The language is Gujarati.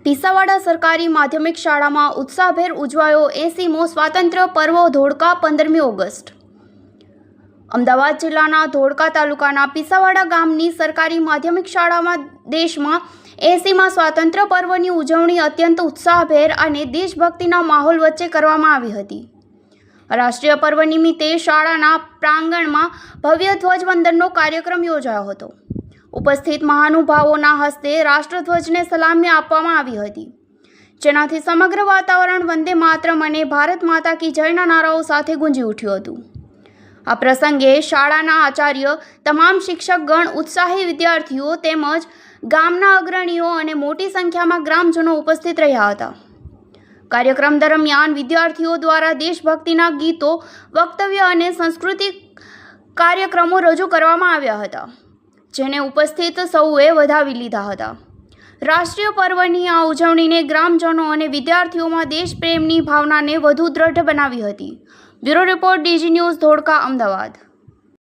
પીસાવાડા સરકારી માધ્યમિક શાળામાં ઉત્સાહભેર ઉજવાયો 80મો સ્વાતંત્ર્ય પર્વ ધોળકા 15મી ઓગસ્ટ। અમદાવાદ જિલ્લાના ધોળકા તાલુકાના પીસાવાડા ગામની સરકારી માધ્યમિક શાળામાં દેશમાં 80મા સ્વાતંત્ર્ય પર્વની ઉજવણી અત્યંત ઉત્સાહભેર અને દેશભક્તિના માહોલ વચ્ચે કરવામાં આવી હતી। રાષ્ટ્રીય પર્વ નિમિત્તે શાળાના પ્રાંગણમાં ભવ્ય ધ્વજવંદનનો કાર્યક્રમ યોજાયો હતો। ઉપસ્થિત મહાનુભાવોના હસ્તે રાષ્ટ્રધ્વજને સલામી આપવામાં આવી હતી, જેનાથી સમગ્ર વાતાવરણ વંદે માતરમ અને ભારત માતા કી જયના નારાઓ સાથે ગુંજી ઉઠ્યું હતું। આ પ્રસંગે શાળાના આચાર્ય, તમામ શિક્ષકગણ, ઉત્સાહી વિદ્યાર્થીઓ તેમજ ગામના અગ્રણીઓ અને મોટી સંખ્યામાં ગ્રામજનો ઉપસ્થિત રહ્યા હતા। કાર્યક્રમ દરમિયાન વિદ્યાર્થીઓ દ્વારા દેશભક્તિના ગીતો, વક્તવ્ય અને સાંસ્કૃતિક કાર્યક્રમો રજૂ કરવામાં આવ્યા હતા, જેને ઉપસ્થિત સૌએ વધાવી લીધા હતા। રાષ્ટ્રીય પર્વની આ ઉજવણીને ગ્રામજનો અને વિદ્યાર્થીઓમાં દેશપ્રેમની ભાવનાને વધુ દ્રઢ બનાવી હતી। Bureau report, DG news, Dholka, Ahmedabad.